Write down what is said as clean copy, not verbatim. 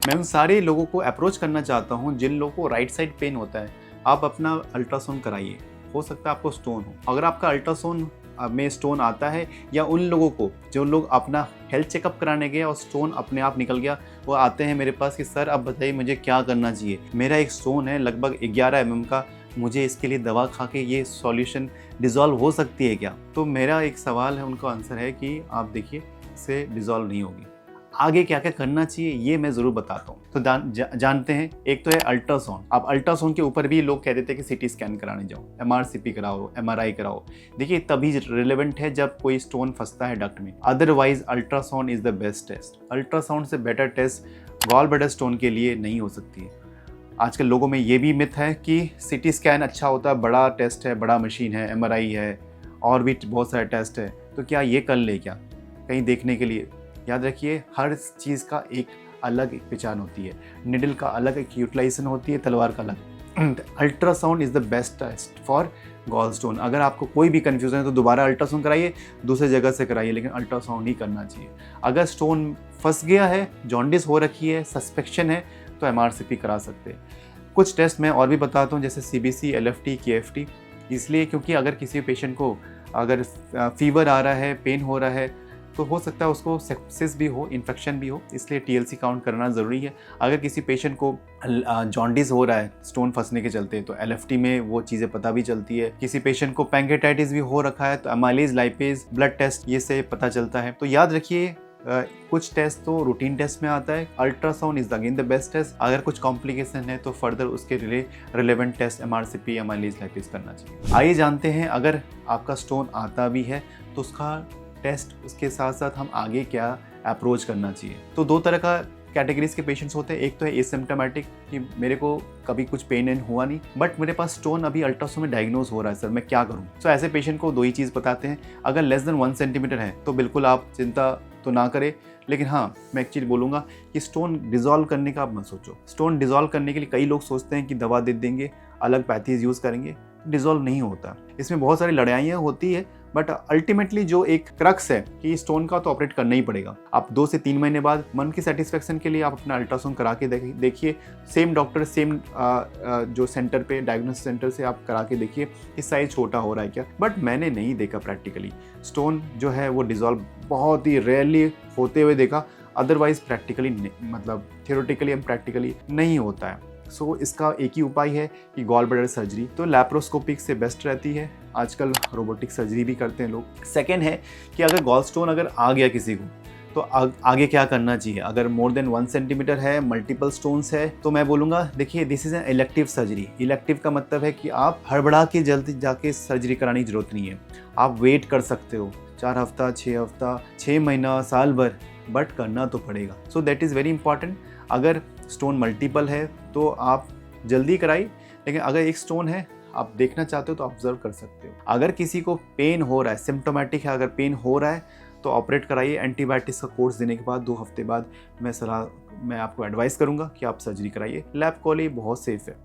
मैं उन सारे लोगों को अप्रोच करना चाहता हूँ जिन लोगों को राइट साइड पेन होता है। आप अपना अल्ट्रासाउंड कराइए, हो सकता है आपको स्टोन हो। अगर आपका अल्ट्रासाउंड में स्टोन आता है, या उन लोगों को जो लोग अपना हेल्थ चेकअप कराने गए और स्टोन अपने आप निकल गया, वो आते हैं मेरे पास कि सर अब बताइए मुझे क्या करना चाहिए, मेरा एक स्टोन है लगभग 11 mm का, मुझे इसके लिए दवा खा के ये सॉल्यूशन डिज़ोल्व हो सकती है क्या? तो मेरा एक सवाल है, उनका आंसर है कि आप देखिए इससे डिज़ोल्व नहीं होगी। आगे क्या क्या करना चाहिए ये मैं ज़रूर बताता हूँ। तो जानते हैं, एक तो है अल्ट्रासाउंड। अब अल्ट्रासाउंड के ऊपर भी लोग कह देते हैं कि सीटी स्कैन कराने जाओ, MRCP कराओ, MRI कराओ। देखिए तभी रिलेवेंट है जब कोई स्टोन फंसता है डक्ट में, otherwise ultrasound is the best test. Ultrasound से better test gall bladder stone के लिए नहीं हो सकती है। आजकल लोगों में ये भी मिथ है कि सीटी स्कैन अच्छा होता है, बड़ा टेस्ट है, बड़ा मशीन है, MRI है, और भी बहुत सारे टेस्ट है, तो क्या ये कर ले क्या कहीं देखने के लिए? याद रखिए हर चीज़ का एक अलग पहचान होती है, निडल का अलग एक यूटिलाइजेशन होती है, तलवार का अलग। Ultrasound is the best test for gall stone. अगर आपको कोई भी कन्फ्यूजन है तो दोबारा अल्ट्रासाउंड कराइए, दूसरे जगह से कराइए, लेकिन अल्ट्रासाउंड ही करना चाहिए। अगर स्टोन फंस गया है, जॉन्डिस हो रखी है, सस्पेक्शन है, तो MRCP करा सकते हैं। कुछ टेस्ट मैं और भी बताता हूँ, जैसे CBC, LFT, KFT, इसलिए क्योंकि अगर किसी पेशेंट को अगर फीवर आ रहा है, पेन हो रहा है, तो हो सकता है उसको सेप्सिस भी हो, इन्फेक्शन भी हो, इसलिए TLC काउंट करना ज़रूरी है। अगर किसी पेशेंट को जॉन्डिस हो रहा है स्टोन फंसने के चलते, तो LFT में वो चीज़ें पता भी चलती है। किसी पेशेंट को पैंक्रेटाइटिस भी हो रखा है तो अमाइलेज, लाइपेज, ब्लड टेस्ट, ये से पता चलता है। तो याद रखिए कुछ टेस्ट तो रूटीन टेस्ट में आता है, ultrasound is again the best test. अगर कुछ कॉम्प्लिकेशन है तो फर्दर उसके relevant test MRCP, amylase, lipase करना चाहिए। आइए जानते हैं, अगर आपका स्टोन आता भी है तो उसका टेस्ट, उसके साथ साथ हम आगे क्या अप्रोच करना चाहिए। तो दो तरह का कैटेगरीज के पेशेंट्स होते हैं। एक तो है एसिम्प्टोमेटिक, कि मेरे को कभी कुछ पेन एन हुआ नहीं, बट मेरे पास स्टोन अभी अल्ट्रासाउंड में डायग्नोज हो रहा है, सर मैं क्या करूं? तो ऐसे पेशेंट को दो ही चीज़ बताते हैं। अगर लेस देन 1 सेंटीमीटर है तो बिल्कुल आप चिंता तो ना करें, लेकिन हाँ मैं एक चीज़ बोलूँगा कि स्टोन डिज़ोल्व करने का आप मत सोचो। स्टोन डिज़ोल्व करने के लिए कई लोग सोचते हैं कि दवा दे देंगे, अलग पैथीज यूज़ करेंगे, डिज़ोल्व नहीं होता। इसमें बहुत सारी लड़ाइयाँ होती है, बट अल्टीमेटली जो एक क्रक्स है कि स्टोन का तो ऑपरेट करना ही पड़ेगा। आप 2 से 3 महीने बाद मन की सेटिस्फेक्शन के लिए आप अपना अल्ट्रासाउंड करा के देखिए, सेम डॉक्टर, सेम जो सेंटर पे, डायग्नोसिस सेंटर से आप करा के देखिए कि साइज छोटा हो रहा है क्या। बट मैंने नहीं देखा प्रैक्टिकली स्टोन जो है वो डिज़ोल्व, बहुत ही रेयरली होते हुए देखा, अदरवाइज प्रैक्टिकली मतलब थियोरेटिकली एंड प्रैक्टिकली नहीं होता है। सो इसका एक ही उपाय है कि गॉल ब्लैडर सर्जरी, तो लैप्रोस्कोपिक से बेस्ट रहती है। आजकल रोबोटिक सर्जरी भी करते हैं लोग। सेकेंड है कि अगर गॉल स्टोन अगर आ गया किसी को, तो आगे क्या करना चाहिए। अगर मोर देन 1 सेंटीमीटर है, मल्टीपल स्टोन्स है, तो मैं बोलूँगा देखिए this is an elective surgery. Elective का मतलब है कि आप हड़बड़ा के जल्दी जाके सर्जरी कराने की जरूरत नहीं है। आप वेट कर सकते हो 4 हफ्ता, 6 हफ्ता, 6 महीना, साल भर, बट करना तो पड़ेगा। So that is very important. अगर स्टोन मल्टीपल है तो आप जल्दी कराइए, लेकिन अगर एक स्टोन है आप देखना चाहते हो तो ऑब्जर्व कर सकते हो। अगर किसी को पेन हो रहा है, सिम्प्टोमेटिक है, अगर पेन हो रहा है तो ऑपरेट कराइए। एंटीबायोटिक्स का कोर्स देने के बाद 2 हफ्ते बाद मैं आपको एडवाइस करूंगा कि आप सर्जरी कराइए। लैब कॉली बहुत सेफ है।